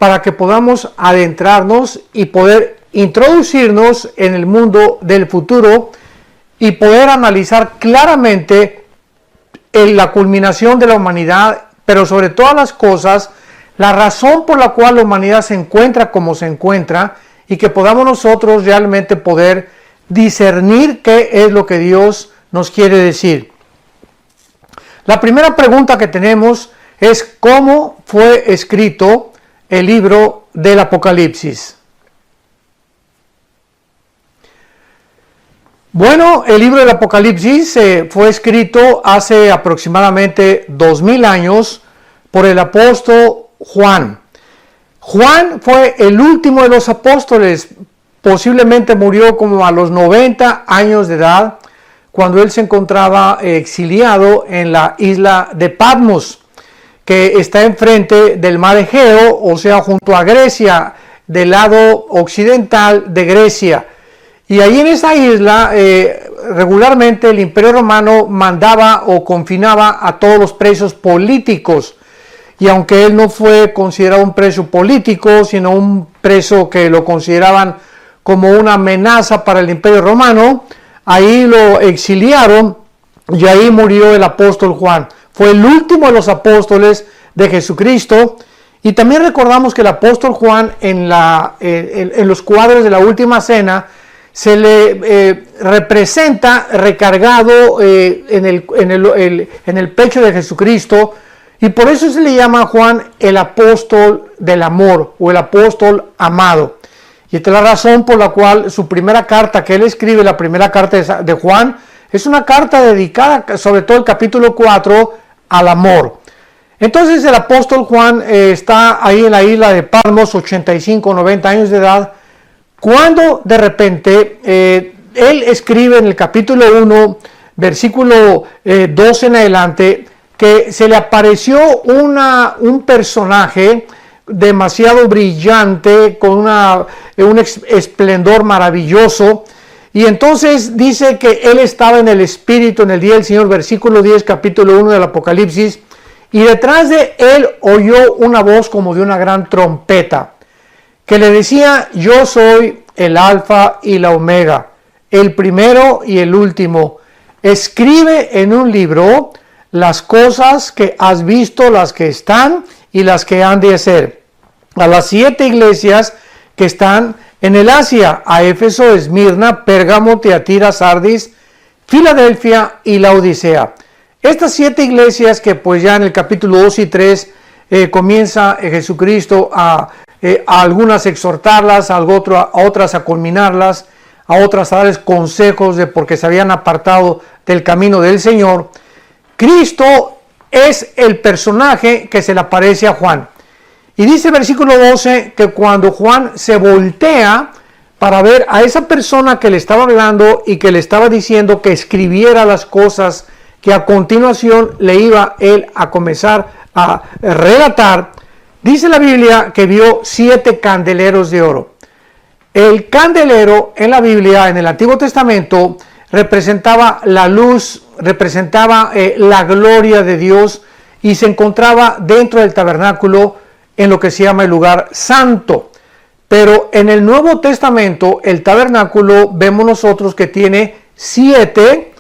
para que podamos adentrarnos y poder introducirnos en el mundo del futuro y poder analizar claramente la culminación de la humanidad, pero sobre todas las cosas, la razón por la cual la humanidad se encuentra como se encuentra, y que podamos nosotros realmente poder discernir qué es lo que Dios nos quiere decir. La primera pregunta que tenemos es: ¿cómo fue escrito el libro del Apocalipsis? Bueno, el libro del Apocalipsis fue escrito hace aproximadamente 2000 años por el apóstol Juan. Juan fue el último de los apóstoles, posiblemente murió como a los 90 años de edad, cuando él se encontraba exiliado en la isla de Patmos, que está enfrente del mar Egeo, o sea, junto a Grecia, del lado occidental de Grecia. Y ahí en esa isla, regularmente el Imperio Romano mandaba o confinaba a todos los presos políticos. Y aunque él no fue considerado un preso político, sino un preso que lo consideraban como una amenaza para el Imperio Romano, ahí lo exiliaron y ahí murió el apóstol Juan. Fue el último de los apóstoles de Jesucristo. Y también recordamos que el apóstol Juan en los cuadros de la Última Cena se le representa recargado en el pecho de Jesucristo, y por eso se le llama a Juan el apóstol del amor o el apóstol amado. Y esta es la razón por la cual su primera carta que él escribe, la primera carta de Juan, es una carta dedicada, sobre todo el capítulo 4, al amor. Entonces el apóstol Juan está ahí en la isla de Patmos, 85, 90 años de edad, cuando de repente él escribe en el capítulo 1, versículo 12 en adelante, que se le apareció un personaje demasiado brillante, con un esplendor maravilloso, y entonces dice que él estaba en el Espíritu en el día del Señor, versículo 10, capítulo 1 del Apocalipsis, y detrás de él oyó una voz como de una gran trompeta, que le decía: yo soy el Alfa y la Omega, el primero y el último. Escribe en un libro las cosas que has visto, las que están y las que han de ser, a las 7 iglesias que están en el Asia: a Éfeso, Esmirna, Pérgamo, Tiatira, Sardis, Filadelfia y Laodicea. Estas 7 iglesias que pues ya en el capítulo 2 y 3 comienza Jesucristo a algunas exhortarlas, a otras a culminarlas, a otras a darles consejos de porque se habían apartado del camino del Señor. Cristo es el personaje que se le aparece a Juan. Y dice el versículo 12 que cuando Juan se voltea para ver a esa persona que le estaba hablando y que le estaba diciendo que escribiera las cosas que a continuación le iba él a comenzar a relatar, dice la Biblia que vio 7 candeleros de oro. El candelero en la Biblia, en el Antiguo Testamento, representaba la luz, representaba la gloria de Dios, y se encontraba dentro del tabernáculo en lo que se llama el lugar santo. Pero en el Nuevo Testamento, el tabernáculo vemos nosotros que tiene 7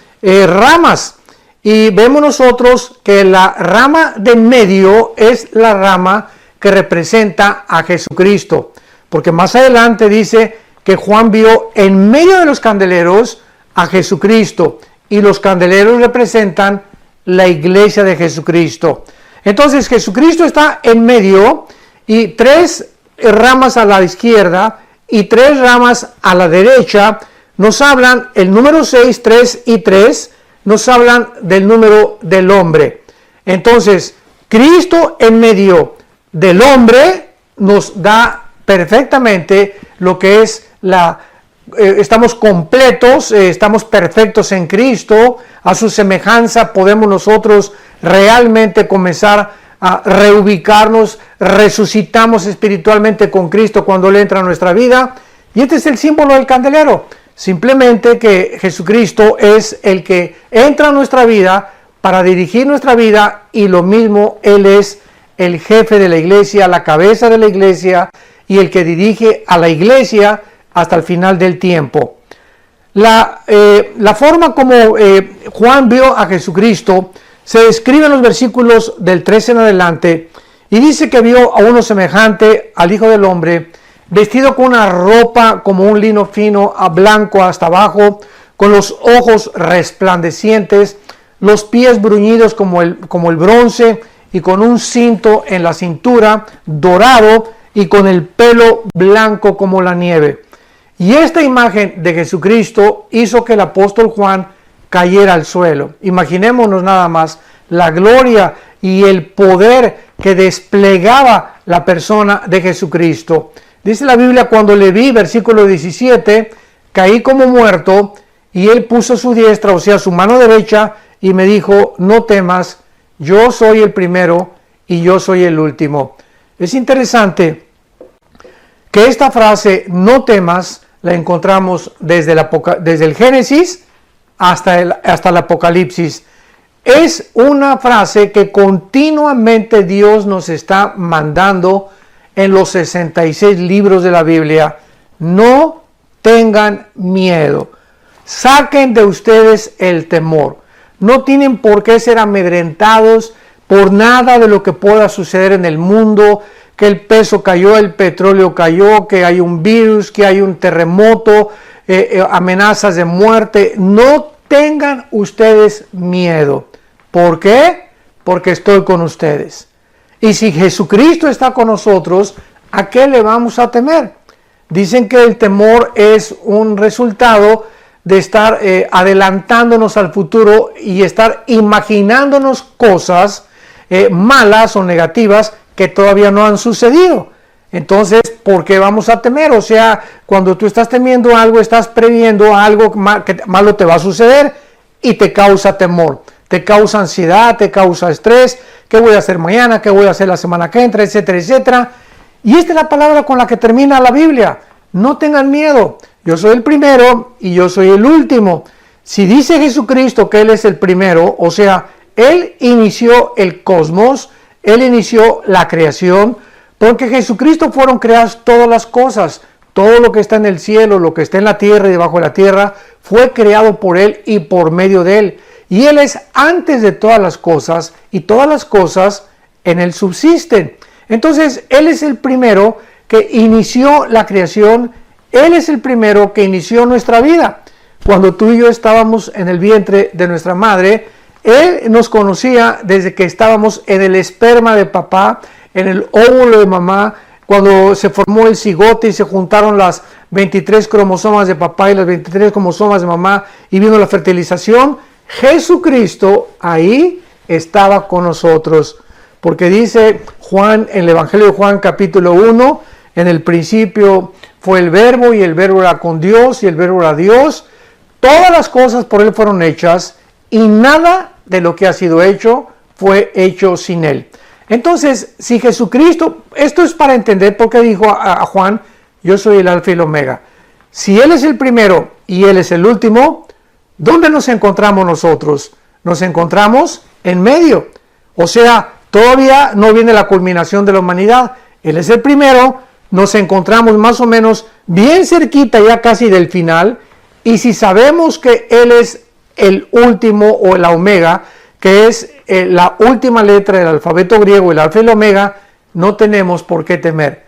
ramas. Y vemos nosotros que la rama de en medio es la rama que representa a Jesucristo. Porque más adelante dice que Juan vio en medio de los candeleros a Jesucristo. Y los candeleros representan la iglesia de Jesucristo. Entonces Jesucristo está en medio, y 3 ramas a la izquierda y 3 ramas a la derecha nos hablan, el número 6, 3 y 3, nos hablan del número del hombre. Entonces, Cristo en medio del hombre nos da perfectamente lo que es estamos completos, estamos perfectos en Cristo. A su semejanza podemos nosotros realmente comenzar a reubicarnos, resucitamos espiritualmente con Cristo cuando Él entra a nuestra vida. Y este es el símbolo del candelero. Simplemente que Jesucristo es el que entra a nuestra vida para dirigir nuestra vida, y lo mismo Él es el jefe de la iglesia, la cabeza de la iglesia y el que dirige a la iglesia hasta el final del tiempo. La forma como Juan vio a Jesucristo se describe en los versículos del 13 en adelante y dice que vio a uno semejante al Hijo del Hombre, vestido con una ropa como un lino fino, a blanco hasta abajo, con los ojos resplandecientes, los pies bruñidos como el bronce y con un cinto en la cintura dorado y con el pelo blanco como la nieve. Y esta imagen de Jesucristo hizo que el apóstol Juan cayera al suelo. Imaginémonos nada más la gloria y el poder que desplegaba la persona de Jesucristo. Dice la Biblia, cuando le vi, versículo 17, caí como muerto y él puso su diestra, o sea, su mano derecha, y me dijo, no temas, yo soy el primero y yo soy el último. Es interesante que esta frase, no temas, la encontramos desde el Génesis hasta el Apocalipsis. Es una frase que continuamente Dios nos está mandando en los 66 libros de la Biblia. No tengan miedo. Saquen de ustedes el temor. No tienen por qué ser amedrentados por nada de lo que pueda suceder en el mundo, que el peso cayó, el petróleo cayó, que hay un virus, que hay un terremoto, amenazas de muerte. No tengan ustedes miedo. ¿Por qué? Porque estoy con ustedes. Y si Jesucristo está con nosotros, ¿a qué le vamos a temer? Dicen que el temor es un resultado de estar adelantándonos al futuro y estar imaginándonos cosas malas o negativas que todavía no han sucedido. Entonces, ¿por qué vamos a temer? O sea, cuando tú estás temiendo algo, estás previendo algo que malo te va a suceder y te causa temor, te causa ansiedad, te causa estrés. ¿Qué voy a hacer mañana? ¿Qué voy a hacer la semana que entra? Etcétera, etcétera. Y esta es la palabra con la que termina la Biblia. No tengan miedo. Yo soy el primero y yo soy el último. Si dice Jesucristo que Él es el primero, o sea, Él inició el cosmos, Él inició la creación, porque Jesucristo fueron creadas todas las cosas. Todo lo que está en el cielo, lo que está en la tierra y debajo de la tierra, fue creado por Él y por medio de Él. Y Él es antes de todas las cosas y todas las cosas en Él subsisten. Entonces, Él es el primero que inició la creación. Él es el primero que inició nuestra vida. Cuando tú y yo estábamos en el vientre de nuestra madre, Él nos conocía desde que estábamos en el esperma de papá, en el óvulo de mamá, cuando se formó el cigote y se juntaron las 23 cromosomas de papá y las 23 cromosomas de mamá y vino la fertilización. Jesucristo ahí estaba con nosotros, porque dice Juan en el Evangelio de Juan capítulo 1, en el principio fue el verbo y el verbo era con Dios y el verbo era Dios. Todas las cosas por Él fueron hechas y nada de lo que ha sido hecho fue hecho sin Él. Entonces, si Jesucristo, esto es para entender por qué dijo a Juan, yo soy el alfa y el omega. Si Él es el primero y Él es el último, ¿dónde nos encontramos nosotros? Nos encontramos en medio. O sea, todavía no viene la culminación de la humanidad. Él es el primero, nos encontramos más o menos bien cerquita ya casi del final. Y si sabemos que Él es el último o la omega, que es la última letra del alfabeto griego, el alfa y el omega, no tenemos por qué temer.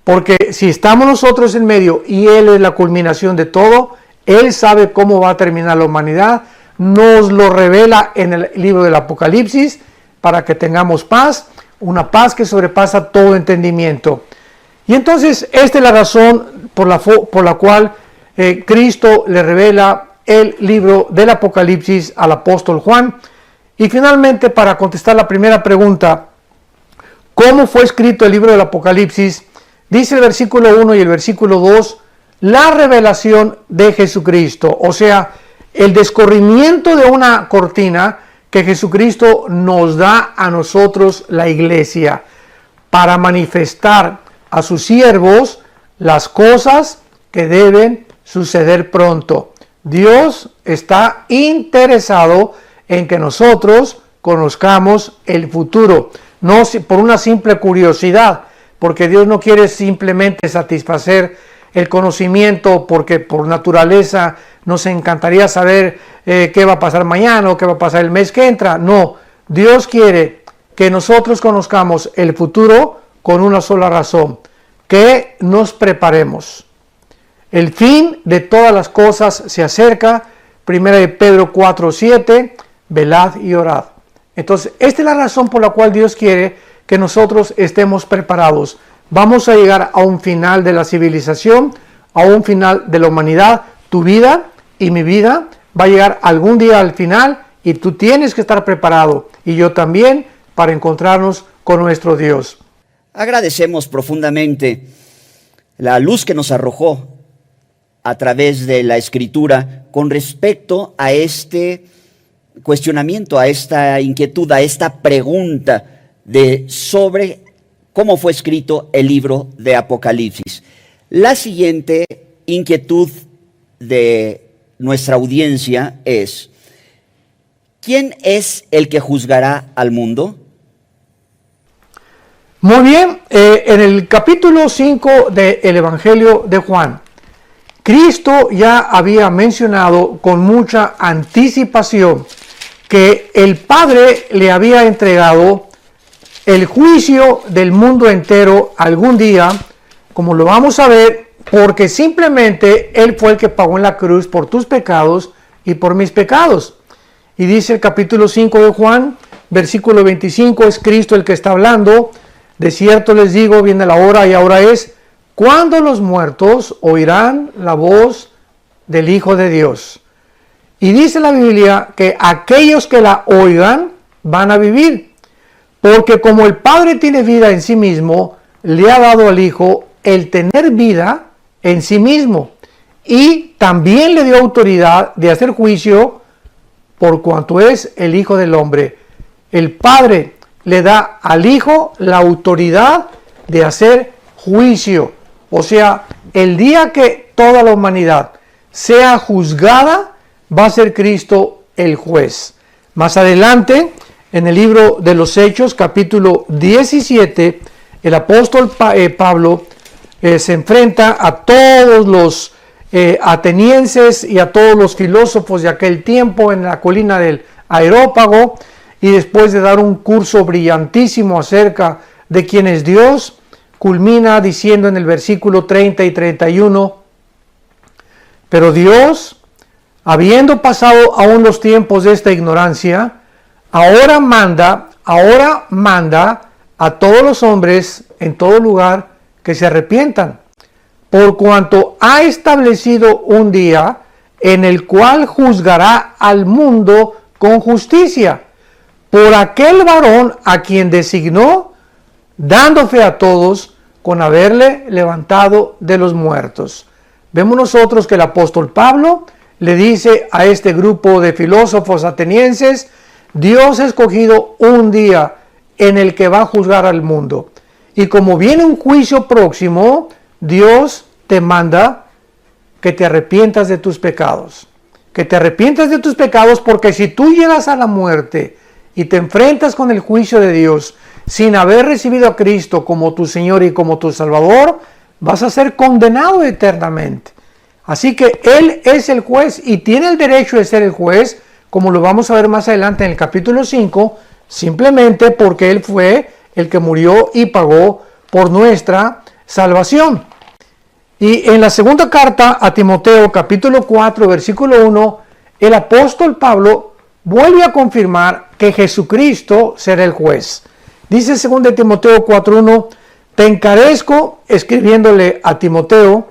Porque si estamos nosotros en medio y Él es la culminación de todo, Él sabe cómo va a terminar la humanidad, nos lo revela en el libro del Apocalipsis para que tengamos paz, una paz que sobrepasa todo entendimiento. Y entonces esta es la razón por la cual Cristo le revela el libro del Apocalipsis al apóstol Juan. Y finalmente, para contestar la primera pregunta, ¿cómo fue escrito el libro del Apocalipsis? Dice el versículo 1 y el versículo 2, la revelación de Jesucristo, o sea, el descorrimiento de una cortina que Jesucristo nos da a nosotros, la iglesia, para manifestar a sus siervos las cosas que deben suceder pronto. Dios está interesado en que nosotros conozcamos el futuro. no por una simple curiosidad, porque Dios no quiere simplemente satisfacer el conocimiento, porque por naturaleza nos encantaría saber qué va a pasar mañana o qué va a pasar el mes que entra. No, Dios quiere que nosotros conozcamos el futuro con una sola razón, que nos preparemos. El fin de todas las cosas se acerca. 1 Pedro 4:7, velad y orad. Entonces, esta es la razón por la cual Dios quiere que nosotros estemos preparados. Vamos a llegar a un final de la civilización, a un final de la humanidad. Tu vida y mi vida va a llegar algún día al final y tú tienes que estar preparado, y yo también, para encontrarnos con nuestro Dios. Agradecemos profundamente la luz que nos arrojó a través de la Escritura con respecto a este cuestionamiento, a esta inquietud, a esta pregunta sobre cómo fue escrito el libro de Apocalipsis. La siguiente inquietud de nuestra audiencia es: ¿quién es el que juzgará al mundo? Muy bien, en el capítulo 5 del Evangelio de Juan, Cristo ya había mencionado con mucha anticipación que el Padre le había entregado el juicio del mundo entero algún día, como lo vamos a ver, porque simplemente Él fue el que pagó en la cruz por tus pecados y por mis pecados. Y dice el capítulo 5 de Juan, versículo 25, es Cristo el que está hablando: de cierto les digo, viene la hora y ahora es, cuando los muertos oirán la voz del Hijo de Dios. Y dice la Biblia que aquellos que la oigan van a vivir, porque como el Padre tiene vida en sí mismo, le ha dado al Hijo el tener vida en sí mismo, y también le dio autoridad de hacer juicio por cuanto es el Hijo del Hombre. El Padre le da al Hijo la autoridad de hacer juicio. O sea, el día que toda la humanidad sea juzgada, va a ser Cristo el juez. Más adelante, en el libro de los Hechos, capítulo 17, el apóstol Pablo se enfrenta a todos los atenienses y a todos los filósofos de aquel tiempo en la colina del Areópago, y después de dar un curso brillantísimo acerca de quién es Dios, culmina diciendo en el versículo 30 y 31, pero Dios, habiendo pasado aún los tiempos de esta ignorancia, ahora manda a todos los hombres en todo lugar que se arrepientan, por cuanto ha establecido un día en el cual juzgará al mundo con justicia, por aquel varón a quien designó, dando fe a todos con haberle levantado de los muertos. Vemos nosotros que el apóstol Pablo le dice a este grupo de filósofos atenienses: Dios ha escogido un día en el que va a juzgar al mundo. Y como viene un juicio próximo, Dios te manda que te arrepientas de tus pecados. Que te arrepientas de tus pecados, porque si tú llegas a la muerte y te enfrentas con el juicio de Dios sin haber recibido a Cristo como tu Señor y como tu Salvador, vas a ser condenado eternamente. Así que Él es el juez y tiene el derecho de ser el juez, como lo vamos a ver más adelante en el capítulo 5, simplemente porque Él fue el que murió y pagó por nuestra salvación. Y en la segunda carta a Timoteo, capítulo 4, versículo 1, el apóstol Pablo vuelve a confirmar que Jesucristo será el juez. Dice 2 Timoteo 4:1, te encarezco, escribiéndole a Timoteo,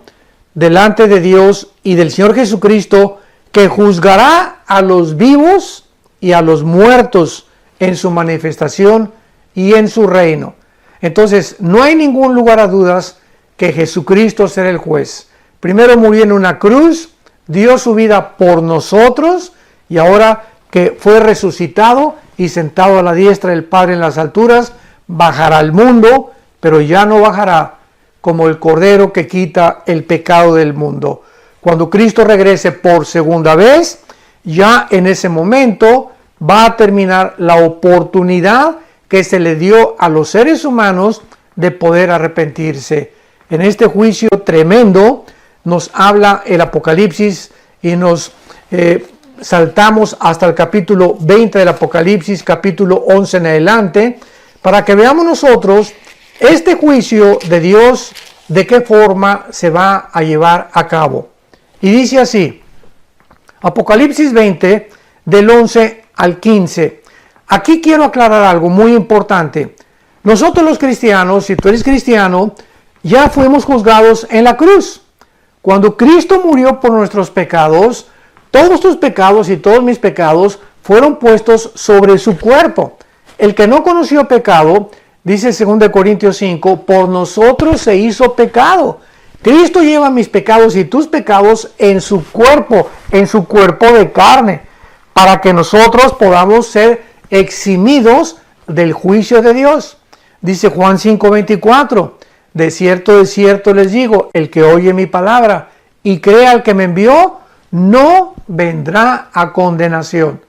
delante de Dios y del Señor Jesucristo, que juzgará a los vivos y a los muertos en su manifestación y en su reino. Entonces, no hay ningún lugar a dudas que Jesucristo será el juez. Primero murió en una cruz, dio su vida por nosotros, y ahora que fue resucitado y sentado a la diestra del Padre en las alturas, bajará al mundo, pero ya no bajará como el Cordero que quita el pecado del mundo. Cuando Cristo regrese por segunda vez, ya en ese momento va a terminar la oportunidad que se le dio a los seres humanos de poder arrepentirse. En este juicio tremendo nos habla el Apocalipsis y nos saltamos hasta el capítulo 20 del Apocalipsis, capítulo 11 en adelante, para que veamos nosotros este juicio de Dios, de qué forma se va a llevar a cabo. Y dice así, Apocalipsis 20, del 11 al 15. Aquí quiero aclarar algo muy importante. Nosotros los cristianos, si tú eres cristiano, ya fuimos juzgados en la cruz. Cuando Cristo murió por nuestros pecados, todos tus pecados y todos mis pecados fueron puestos sobre su cuerpo. El que no conoció pecado, dice 2 Corintios 5, por nosotros se hizo pecado. Cristo lleva mis pecados y tus pecados en su cuerpo de carne, para que nosotros podamos ser eximidos del juicio de Dios. Dice Juan 5:24, de cierto les digo, el que oye mi palabra y crea al que me envió, no vendrá a condenación,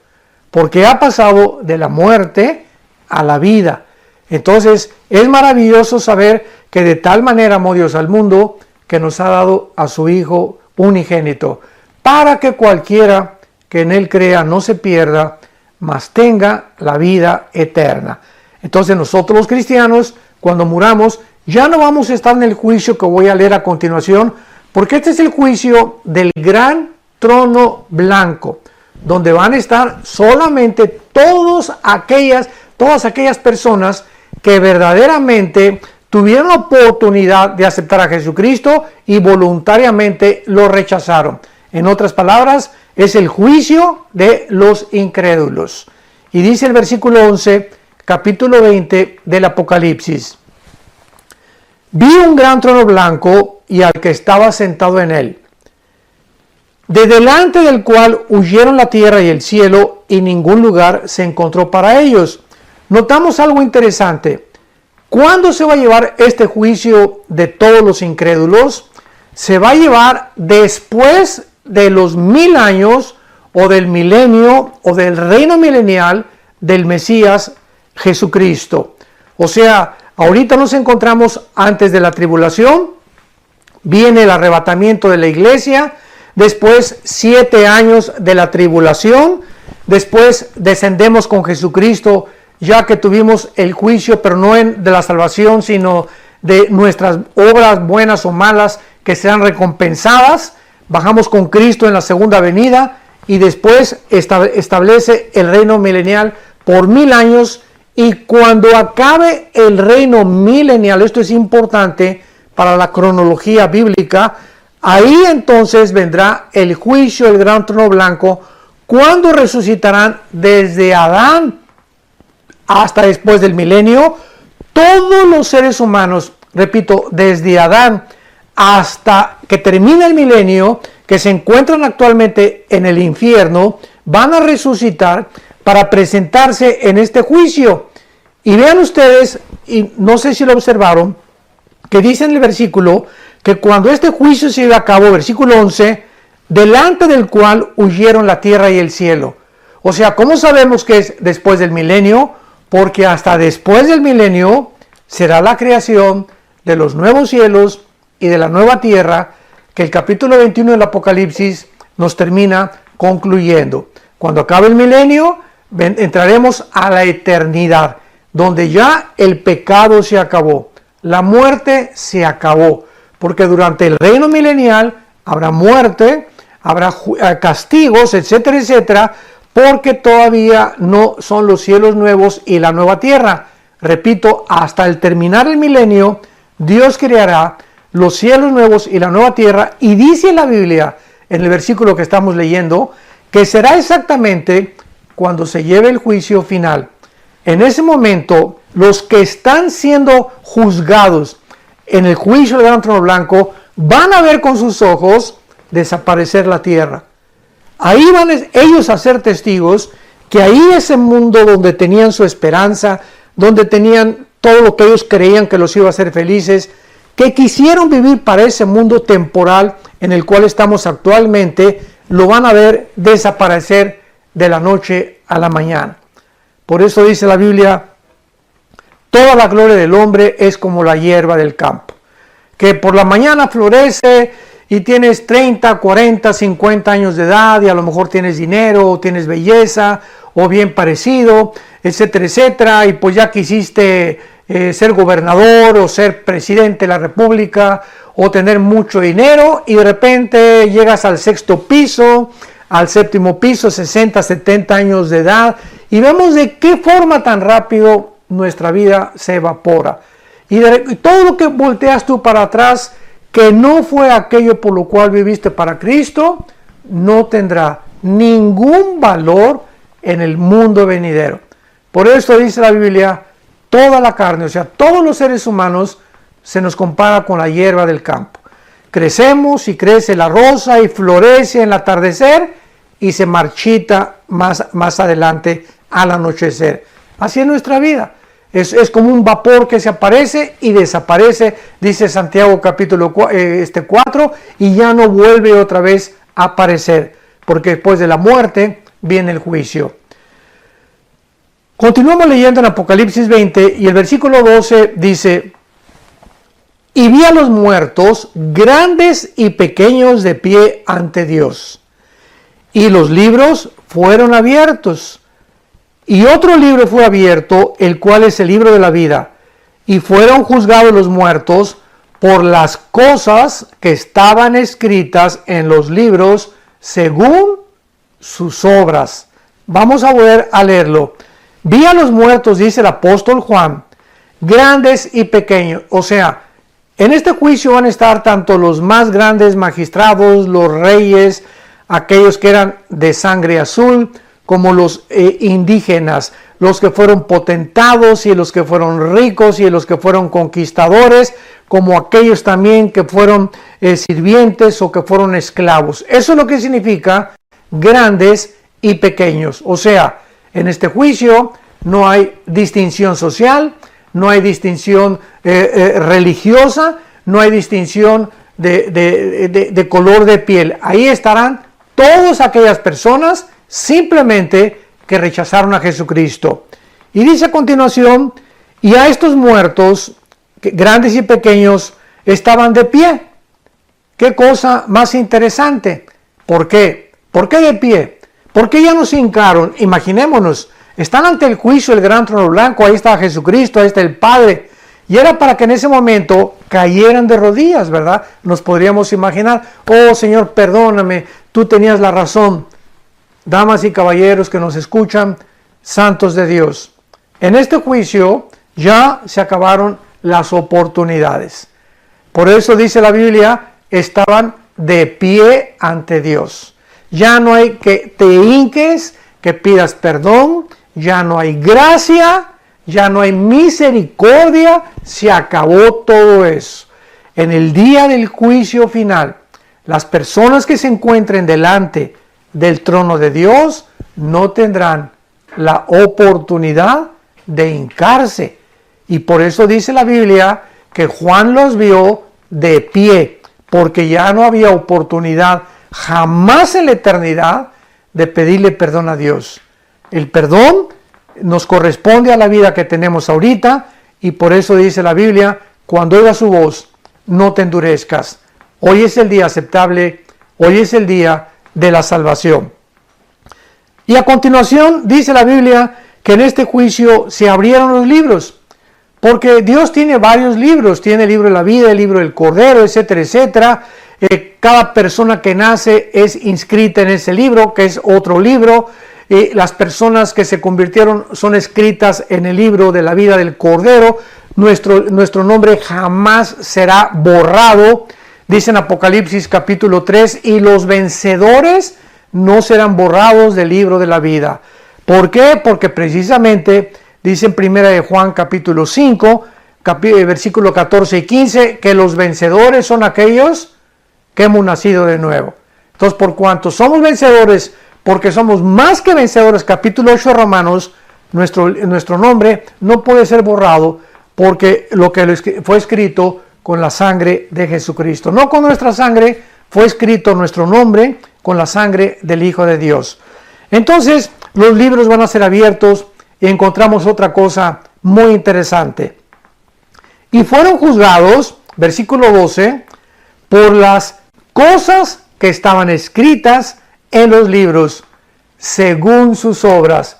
porque ha pasado de la muerte a la vida. Entonces es maravilloso saber que de tal manera amó Dios al mundo que nos ha dado a su Hijo unigénito, para que cualquiera que en él crea no se pierda, mas tenga la vida eterna. Entonces nosotros los cristianos, cuando muramos, ya no vamos a estar en el juicio que voy a leer a continuación, porque este es el juicio del gran trono blanco, donde van a estar solamente todas aquellas personas que verdaderamente tuvieron la oportunidad de aceptar a Jesucristo y voluntariamente lo rechazaron. En otras palabras, es el juicio de los incrédulos. Y dice el versículo 11, capítulo 20 del Apocalipsis. Vi un gran trono blanco y al que estaba sentado en él, de delante del cual huyeron la tierra y el cielo, y ningún lugar se encontró para ellos. Notamos algo interesante. ¿Cuándo se va a llevar este juicio de todos los incrédulos? Se va a llevar después de los 1000 años o del milenio o del reino milenial del Mesías Jesucristo. O sea, ahorita nos encontramos antes de la tribulación, viene el arrebatamiento de la iglesia, después 7 años de la tribulación, después descendemos con Jesucristo, ya que tuvimos el juicio, pero no de la salvación, sino de nuestras obras buenas o malas que serán recompensadas. Bajamos con Cristo en la segunda venida y después establece el reino milenial por 1000 años. Y cuando acabe el reino milenial, esto es importante para la cronología bíblica, ahí entonces vendrá el juicio del gran trono blanco, cuando resucitarán desde Adán hasta después del milenio todos los seres humanos, repito, desde Adán hasta que termine el milenio, que se encuentran actualmente en el infierno, van a resucitar para presentarse en este juicio. Y vean ustedes, y no sé si lo observaron, que dice en el versículo que cuando este juicio se lleve a cabo, versículo 11, delante del cual huyeron la tierra y el cielo. O sea, ¿cómo sabemos que es después del milenio? Porque hasta después del milenio será la creación de los nuevos cielos y de la nueva tierra, que el capítulo 21 del Apocalipsis nos termina concluyendo. Cuando acabe el milenio, entraremos a la eternidad, donde ya el pecado se acabó, la muerte se acabó, porque durante el reino milenial habrá muerte, habrá castigos, etcétera, etcétera, porque todavía no son los cielos nuevos y la nueva tierra. Repito, hasta el terminar el milenio, Dios creará los cielos nuevos y la nueva tierra, y dice la Biblia, en el versículo que estamos leyendo, que será exactamente cuando se lleve el juicio final. En ese momento, los que están siendo juzgados en el juicio del gran trono blanco van a ver con sus ojos desaparecer la tierra. Ahí van ellos a ser testigos que ahí ese mundo donde tenían su esperanza, donde tenían todo lo que ellos creían que los iba a hacer felices, que quisieron vivir para ese mundo temporal en el cual estamos actualmente, lo van a ver desaparecer de la noche a la mañana. Por eso dice la Biblia Toda la gloria del hombre es como la hierba del campo, que por la mañana florece y tienes 30, 40, 50 años de edad y a lo mejor tienes dinero o tienes belleza o bien parecido, etcétera, etcétera, y pues ya quisiste ser gobernador o ser presidente de la república o tener mucho dinero y de repente llegas al sexto piso, al séptimo piso, 60, 70 años de edad y vemos de qué forma tan rápido nuestra vida se evapora. Y todo lo que volteas tú para atrás, que no fue aquello por lo cual viviste para Cristo, no tendrá ningún valor en el mundo venidero. Por eso dice la Biblia, toda la carne, o sea, todos los seres humanos, se nos compara con la hierba del campo. Crecemos y crece la rosa y florece en el atardecer y se marchita más adelante al anochecer. Así es nuestra vida. Es como un vapor que se aparece y desaparece, dice Santiago capítulo 4, y ya no vuelve otra vez a aparecer, porque después de la muerte viene el juicio. Continuamos leyendo en Apocalipsis 20 y el versículo 12 dice: y vi a los muertos, grandes y pequeños, de pie ante Dios. Y los libros fueron abiertos. Y otro libro fue abierto, el cual es el libro de la vida. Y fueron juzgados los muertos por las cosas que estaban escritas en los libros según sus obras. Vamos a volver a leerlo. Vi a los muertos, dice el apóstol Juan, grandes y pequeños. O sea, en este juicio van a estar tanto los más grandes magistrados, los reyes, aquellos que eran de sangre azul, como los indígenas, los que fueron potentados y los que fueron ricos y los que fueron conquistadores, como aquellos también que fueron sirvientes o que fueron esclavos. Eso es lo que significa grandes y pequeños. O sea, en este juicio no hay distinción social, no hay distinción religiosa, no hay distinción de color de piel. Ahí estarán todas aquellas personas simplemente que rechazaron a Jesucristo. Y dice a continuación, y a estos muertos, grandes y pequeños, estaban de pie. Qué cosa más interesante. ¿Por qué? ¿Por qué de pie? ¿Por qué ya no se hincaron? Imaginémonos, están ante el juicio, el gran trono blanco, ahí está Jesucristo, ahí está el Padre. Y era para que en ese momento cayeran de rodillas, ¿verdad? Nos podríamos imaginar, oh Señor, perdóname, tú tenías la razón. Damas y caballeros que nos escuchan, santos de Dios, en este juicio ya se acabaron las oportunidades. Por eso dice la Biblia, estaban de pie ante Dios. Ya no hay que te hinques, que pidas perdón, ya no hay gracia, ya no hay misericordia, se acabó todo eso. En el día del juicio final, las personas que se encuentren delante del trono de Dios no tendrán la oportunidad de hincarse. Y por eso dice la Biblia que Juan los vio de pie, porque ya no había oportunidad jamás en la eternidad de pedirle perdón a Dios. El perdón nos corresponde a la vida que tenemos ahorita y por eso dice la Biblia, cuando oigas su voz, no te endurezcas. Hoy es el día aceptable, hoy es el día de la salvación. Y a continuación dice la Biblia que en este juicio se abrieron los libros, porque Dios tiene varios libros, tiene el libro de la vida, el libro del Cordero, etcétera, etcétera. Cada persona que nace es inscrita en ese libro, que es otro libro. Las personas que se convirtieron son escritas en el libro de la vida del Cordero. Nuestro nombre jamás será borrado. Dice en Apocalipsis capítulo 3, y los vencedores no serán borrados del libro de la vida. ¿Por qué? Porque precisamente dice en primera de Juan capítulo 5, versículo 14 y 15, que los vencedores son aquellos que hemos nacido de nuevo. Entonces, por cuanto somos vencedores, porque somos más que vencedores, capítulo 8 de Romanos, nuestro nombre no puede ser borrado, porque lo que fue escrito con la sangre de Jesucristo. No con nuestra sangre, fue escrito nuestro nombre con la sangre del Hijo de Dios. Entonces, los libros van a ser abiertos y encontramos otra cosa muy interesante. Y fueron juzgados, versículo 12, por las cosas que estaban escritas en los libros, según sus obras.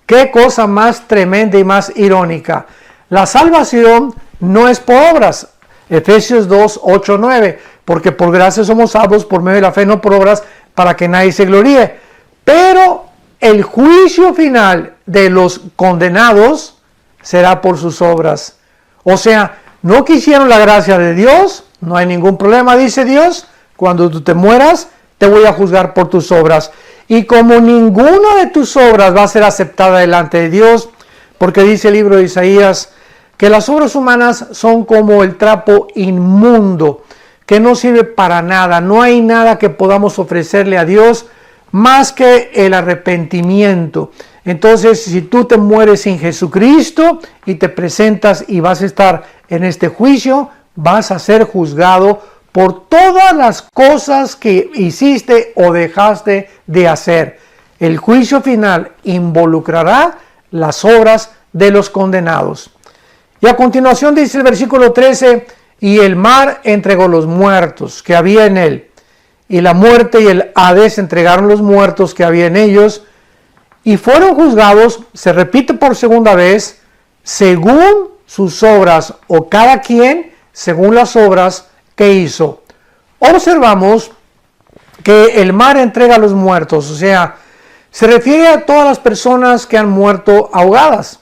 Qué cosa más tremenda y más irónica. La salvación no es por obras. Efesios 2, 8, 9. Porque por gracia somos salvos por medio de la fe, no por obras, para que nadie se gloríe. Pero el juicio final de los condenados será por sus obras. O sea, no quisieron la gracia de Dios, no hay ningún problema, dice Dios. Cuando tú te mueras, te voy a juzgar por tus obras. Y como ninguna de tus obras va a ser aceptada delante de Dios, porque dice el libro de Isaías, que las obras humanas son como el trapo inmundo, que no sirve para nada. No hay nada que podamos ofrecerle a Dios más que el arrepentimiento. Entonces, si tú te mueres sin Jesucristo y te presentas y vas a estar en este juicio, vas a ser juzgado por todas las cosas que hiciste o dejaste de hacer. El juicio final involucrará las obras de los condenados. Y a continuación dice el versículo 13, y el mar entregó los muertos que había en él, y la muerte y el Hades entregaron los muertos que había en ellos, y fueron juzgados, se repite por segunda vez, según sus obras, o cada quien según las obras que hizo. Observamos que el mar entrega a los muertos, o sea, se refiere a todas las personas que han muerto ahogadas.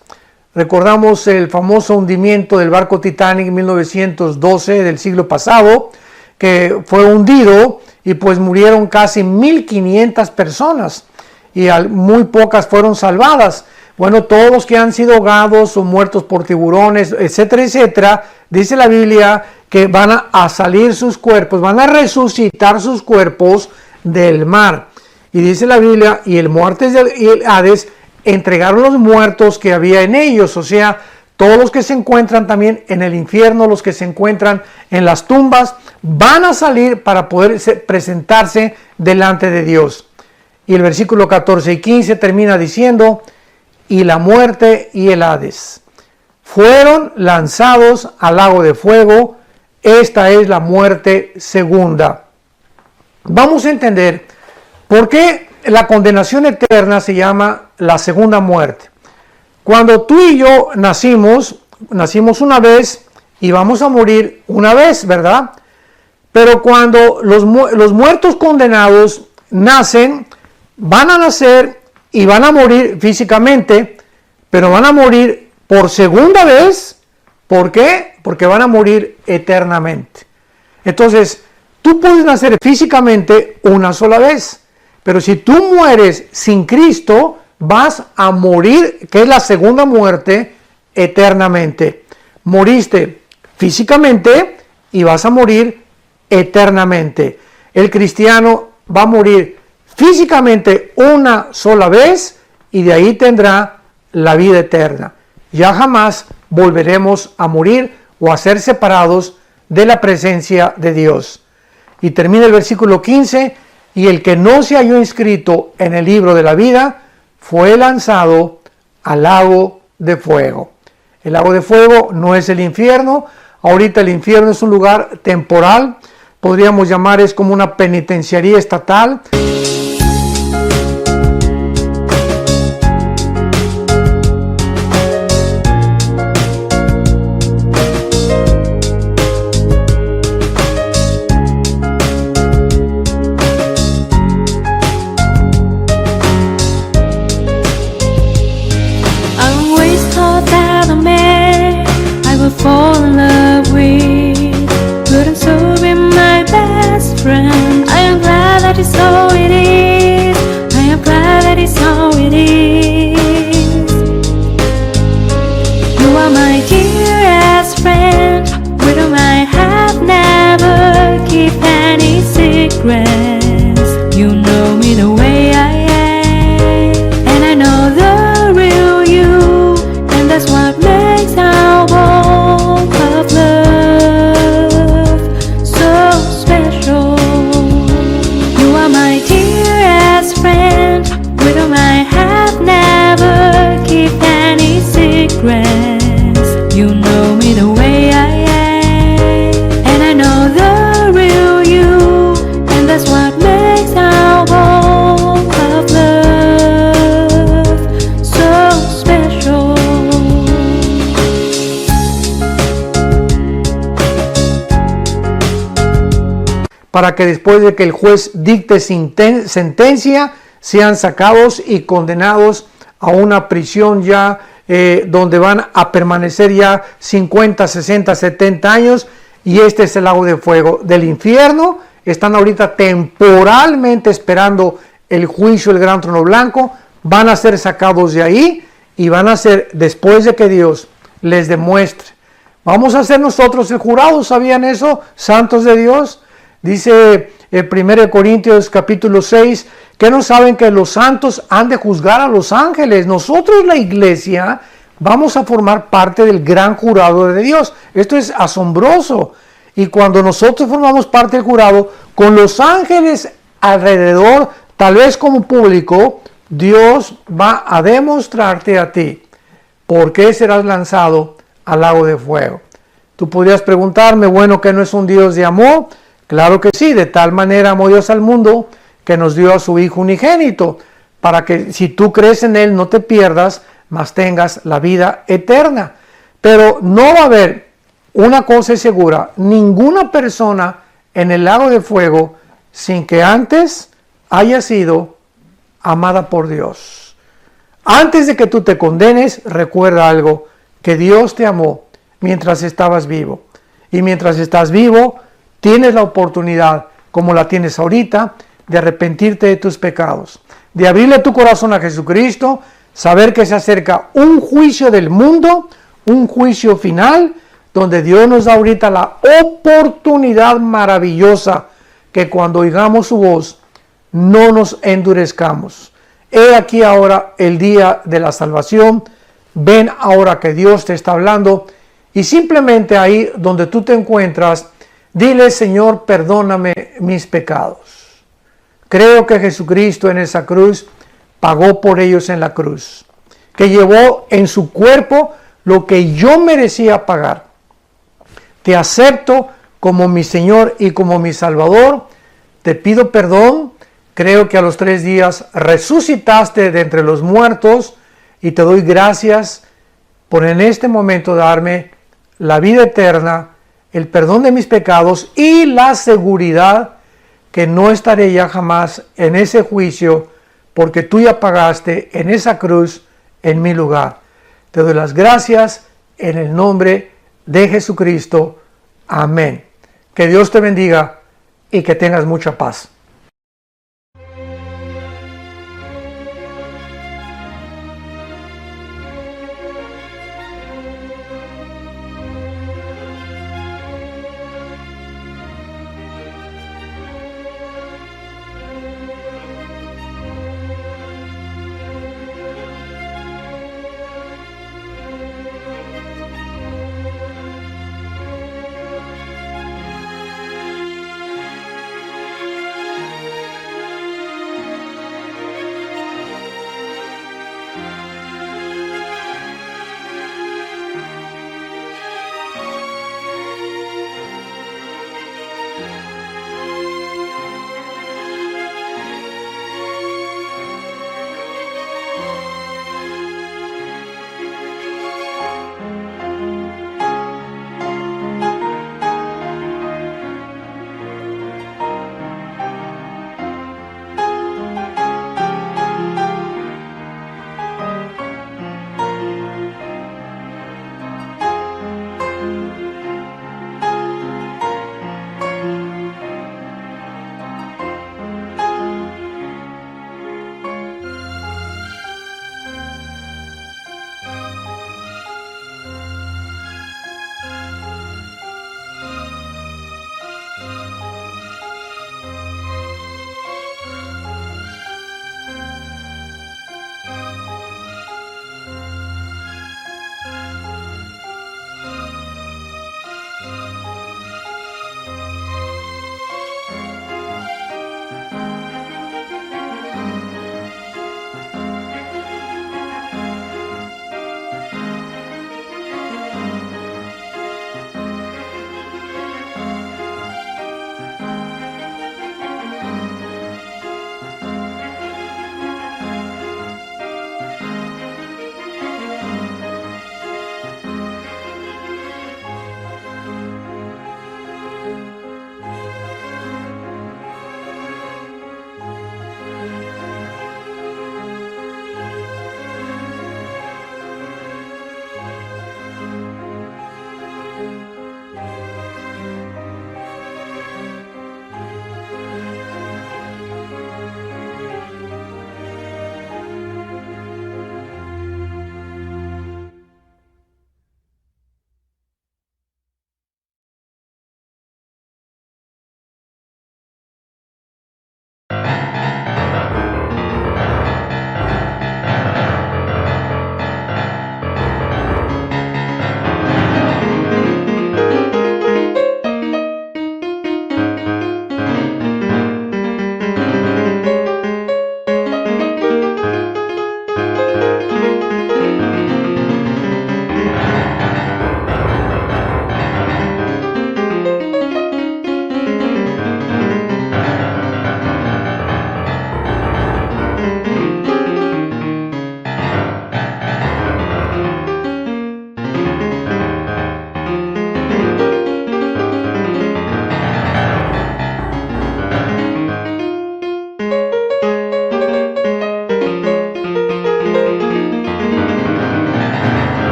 Recordamos el famoso hundimiento del barco Titanic en 1912 del siglo pasado, que fue hundido y pues murieron casi 1.500 personas y muy pocas fueron salvadas. Bueno, todos los que han sido ahogados o muertos por tiburones, etcétera, etcétera, dice la Biblia que van a salir sus cuerpos, van a resucitar sus cuerpos del mar. Y dice la Biblia, y el muerte y el Hades entregaron los muertos que había en ellos, o sea, todos los que se encuentran también en el infierno, los que se encuentran en las tumbas, van a salir para poder presentarse delante de Dios. Y el versículo 14 y 15 termina diciendo, y la muerte y el Hades fueron lanzados al lago de fuego. Esta es la muerte segunda. Vamos a entender por qué la condenación eterna se llama la segunda muerte. Cuando tú y yo nacimos una vez y vamos a morir una vez, ¿verdad? Pero cuando los muertos condenados nacen, van a nacer y van a morir físicamente, pero van a morir por segunda vez. ¿Por qué? Porque van a morir eternamente. Entonces, tú puedes nacer físicamente una sola vez, pero si tú mueres sin Cristo, vas a morir, que es la segunda muerte, eternamente. Moriste físicamente y vas a morir eternamente. El cristiano va a morir físicamente una sola vez y de ahí tendrá la vida eterna. Ya jamás volveremos a morir o a ser separados de la presencia de Dios. Y termina el versículo 15, y el que no se halló inscrito en el libro de la vida fue lanzado al lago de fuego. El lago de fuego no es el infierno. Ahorita el infierno es un lugar temporal. Podríamos llamar, es como una penitenciaría estatal. Fall in love with, but I'm so be my best friend. I am glad that it's so it is. I am glad that it's so it is. You are my dearest friend, with whom I have never keep any secrets. You know me the way I am, and I know the real you, and that's what makes our bond of love so special. You are my dearest friend, with whom I have never keep any secrets. You know me the way I am, and I know the real you, and that's what makes our bond of love so special. Para que después de que el juez dicte sentencia, sean sacados y condenados a una prisión ya donde van a permanecer ya 50, 60, 70 años, y este es el lago de fuego del infierno. Están ahorita temporalmente esperando el juicio del gran trono blanco, van a ser sacados de ahí y van a ser, después de que Dios les demuestre. Vamos a ser nosotros el jurado, ¿sabían eso? Santos de Dios. Dice el 1 Corintios capítulo 6, que no saben que los santos han de juzgar a los ángeles. Nosotros, la iglesia, vamos a formar parte del gran jurado de Dios. Esto es asombroso. Y cuando nosotros formamos parte del jurado, con los ángeles alrededor, tal vez como público, Dios va a demostrarte a ti por qué serás lanzado al lago de fuego. Tú podrías preguntarme, bueno, ¿que no es un Dios de amor? Claro que sí, de tal manera amó Dios al mundo que nos dio a su Hijo unigénito, para que si tú crees en Él no te pierdas, mas tengas la vida eterna. Pero no va a haber, una cosa es segura, ninguna persona en el lago de fuego sin que antes haya sido amada por Dios. Antes de que tú te condenes, recuerda algo, que Dios te amó mientras estabas vivo. Y mientras estás vivo, tienes la oportunidad, como la tienes ahorita, de arrepentirte de tus pecados, de abrirle tu corazón a Jesucristo, saber que se acerca un juicio del mundo, un juicio final, donde Dios nos da ahorita la oportunidad maravillosa que cuando oigamos su voz, no nos endurezcamos. He aquí ahora el día de la salvación. Ven ahora que Dios te está hablando, y simplemente ahí donde tú te encuentras, dile: Señor, perdóname mis pecados. Creo que Jesucristo en esa cruz pagó por ellos en la cruz, que llevó en su cuerpo lo que yo merecía pagar. Te acepto como mi Señor y como mi Salvador. Te pido perdón. Creo que a los 3 días resucitaste de entre los muertos, y te doy gracias por en este momento darme la vida eterna, el perdón de mis pecados y la seguridad que no estaré ya jamás en ese juicio, porque tú ya pagaste en esa cruz en mi lugar. Te doy las gracias en el nombre de Jesucristo. Amén. Que Dios te bendiga y que tengas mucha paz.